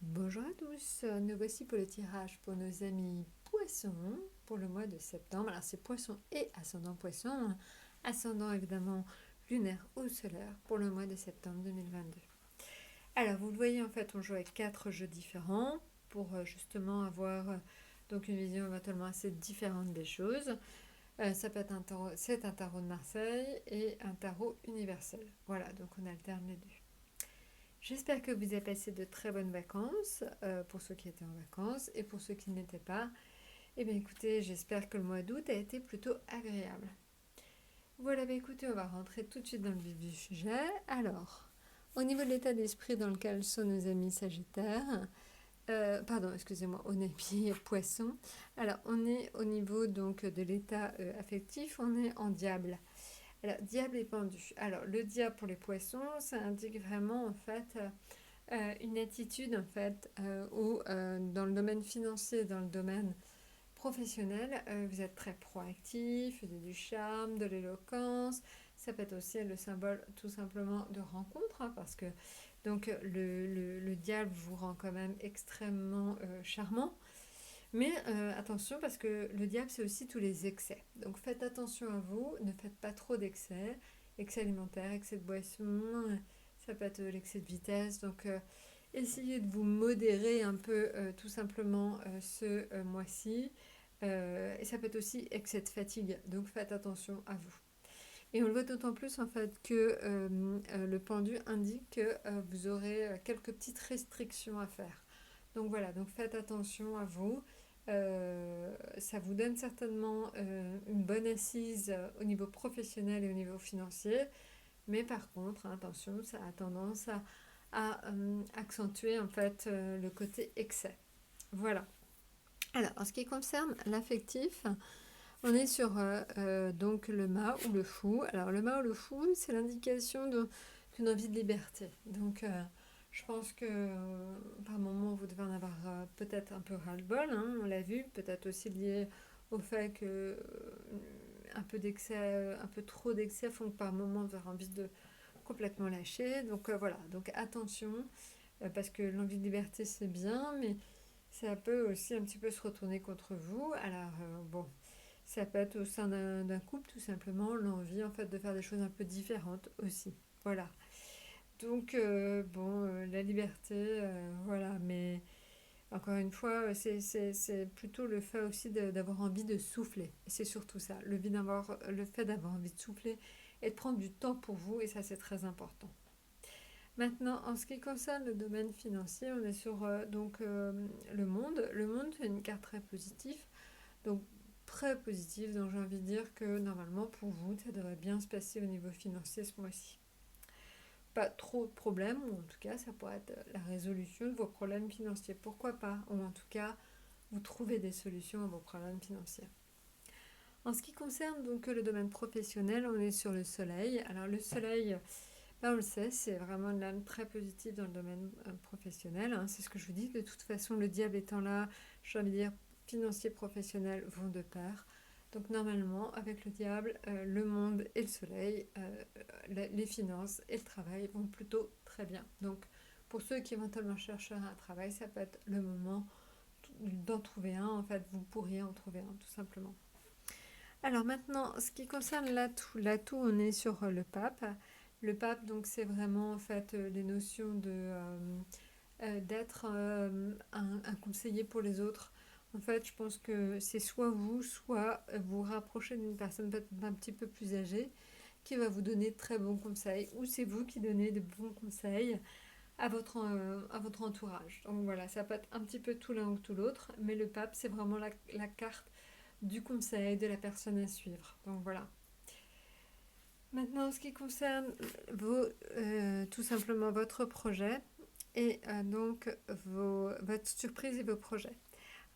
Bonjour à tous, nous voici pour le tirage pour nos amis poissons pour le mois de septembre. Alors c'est poisson et ascendant, ascendant évidemment lunaire ou solaire pour le mois de septembre 2022. Alors vous le voyez, en fait on joue avec 4 jeux différents pour justement avoir donc une vision éventuellement assez différente des choses. Ça peut être un tarot, c'est un tarot de Marseille et un tarot universel. Voilà, donc on alterne les deux. J'espère que vous avez passé de très bonnes vacances, pour ceux qui étaient en vacances, et pour ceux qui ne l'étaient pas. Eh bien écoutez, j'espère que le mois d'août a été plutôt agréable. Voilà, bah écoutez, on va rentrer tout de suite dans le vif du sujet. Alors, au niveau de l'état d'esprit dans lequel sont nos amis Sagittaires, pardon, excusez-moi, on est mis Poisson. Alors, on est au niveau donc de l'état affectif, on est en Diable. Alors, Diable et Pendu. Alors, le Diable pour les Poissons, ça indique vraiment en fait une attitude en fait où dans le domaine financier, dans le domaine professionnel, vous êtes très proactif, vous avez du charme, de l'éloquence. Ça peut être aussi le symbole tout simplement de rencontre, hein, parce que donc le diable vous rend quand même extrêmement charmant. Mais attention, parce que le diable c'est aussi tous les excès. Donc faites attention à vous, ne faites pas trop d'excès, excès alimentaire, excès de boisson, ça peut être l'excès de vitesse. Donc essayez de vous modérer un peu tout simplement ce mois-ci. Et ça peut être aussi excès de fatigue, donc faites attention à vous. Et on le voit d'autant plus en fait que le pendu indique que vous aurez quelques petites restrictions à faire. Donc voilà, donc faites attention à vous. Ça vous donne certainement une bonne assise au niveau professionnel et au niveau financier. Mais par contre, hein, attention, ça a tendance à accentuer en fait le côté excès. Voilà. Alors, en ce qui concerne l'affectif, on est sur donc le mât ou le fou. Alors, le mât ou le fou, c'est l'indication d'une envie de liberté. Donc, je pense que par moment, vous devez en avoir peut-être un peu ras-le-bol, hein, on l'a vu, peut-être aussi lié au fait que un peu d'excès, un peu trop d'excès font que par moment, vous avez envie de complètement lâcher. Donc voilà, donc attention, parce que l'envie de liberté c'est bien, mais ça peut aussi un petit peu se retourner contre vous. Alors bon, ça peut être au sein d'un couple tout simplement l'envie en fait de faire des choses un peu différentes aussi. Voilà. Donc bon, la liberté, voilà, mais encore une fois, c'est plutôt le fait aussi d'avoir envie de souffler. Et c'est surtout ça, le fait d'avoir envie de souffler et de prendre du temps pour vous, et ça c'est très important. Maintenant, en ce qui concerne le domaine financier, on est sur donc le monde. Le monde, c'est une carte très positive, donc très positive, donc j'ai envie de dire que normalement pour vous, ça devrait bien se passer au niveau financier ce mois-ci. Pas trop de problèmes, ou en tout cas, ça pourrait être la résolution de vos problèmes financiers. Pourquoi pas? Ou en tout cas, vous trouvez des solutions à vos problèmes financiers. En ce qui concerne donc le domaine professionnel, on est sur le soleil. Alors le soleil, on le sait, c'est vraiment une lame très positive dans le domaine professionnel, hein. C'est ce que je vous dis. De toute façon, le diable étant là, j'ai envie de dire, financier, professionnel vont de pair. Donc normalement, avec le diable, le monde et le soleil, les finances et le travail vont plutôt très bien. Donc pour ceux qui éventuellement cherchent un travail, ça peut être le moment d'en trouver un. En fait, vous pourriez en trouver un, tout simplement. Alors maintenant, ce qui concerne l'atout, on est sur le pape. Le pape, donc, c'est vraiment en fait les notions d'être un conseiller pour les autres. En fait, je pense que c'est soit vous, soit vous rapprochez d'une personne peut-être un petit peu plus âgée qui va vous donner de très bons conseils, ou c'est vous qui donnez de bons conseils à votre entourage. Donc voilà, ça peut être un petit peu tout l'un ou tout l'autre, mais le pape, c'est vraiment la carte du conseil, de la personne à suivre. Donc voilà. Maintenant, en ce qui concerne tout simplement votre projet et donc votre surprise et vos projets.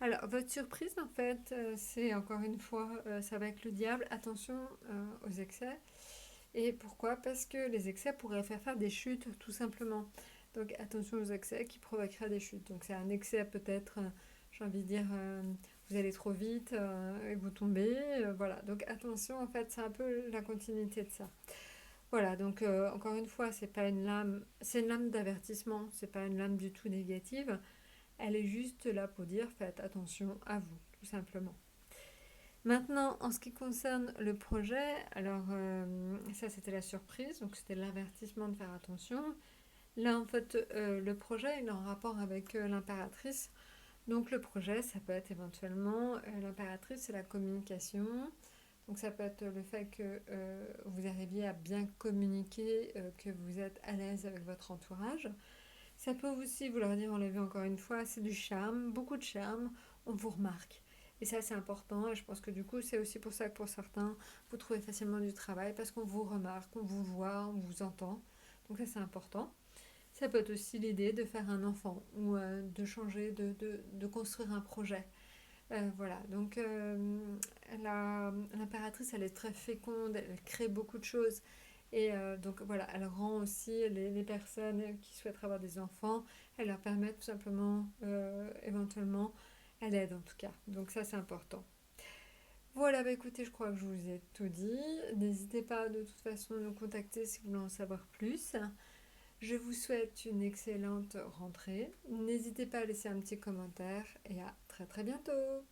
Alors, votre surprise, en fait, c'est encore une fois, ça va avec le diable. Attention aux excès. Et pourquoi? Parce que les excès pourraient faire des chutes, tout simplement. Donc, attention aux excès qui provoqueraient des chutes. Donc, c'est un excès peut-être, j'ai envie de dire, vous allez trop vite et vous tombez. Voilà. Donc, attention, en fait, c'est un peu la continuité de ça. Voilà, donc encore une fois, c'est pas une lame, c'est une lame d'avertissement, c'est pas une lame du tout négative. Elle est juste là pour dire faites attention à vous, tout simplement. Maintenant, en ce qui concerne le projet, alors ça c'était la surprise, donc c'était l'avertissement de faire attention. Là en fait, le projet il est en rapport avec l'impératrice. Donc le projet, ça peut être éventuellement, l'impératrice c'est la communication. Donc ça peut être le fait que vous arriviez à bien communiquer, que vous êtes à l'aise avec votre entourage. Ça peut aussi vouloir dire, on l'a vu encore une fois, c'est du charme, beaucoup de charme, on vous remarque. Et ça, c'est important. Et je pense que du coup, c'est aussi pour ça que pour certains, vous trouvez facilement du travail parce qu'on vous remarque, on vous voit, on vous entend. Donc ça, c'est important. Ça peut être aussi l'idée de faire un enfant ou de changer, de construire un projet. Voilà, donc l'impératrice, elle est très féconde, elle crée beaucoup de choses. Et donc voilà, elle rend aussi les personnes qui souhaitent avoir des enfants, elle leur permet tout simplement, éventuellement, elle aide en tout cas. Donc ça, c'est important. Voilà, bah écoutez, je crois que je vous ai tout dit. N'hésitez pas de toute façon à nous contacter si vous voulez en savoir plus. Je vous souhaite une excellente rentrée. N'hésitez pas à laisser un petit commentaire et à très très bientôt.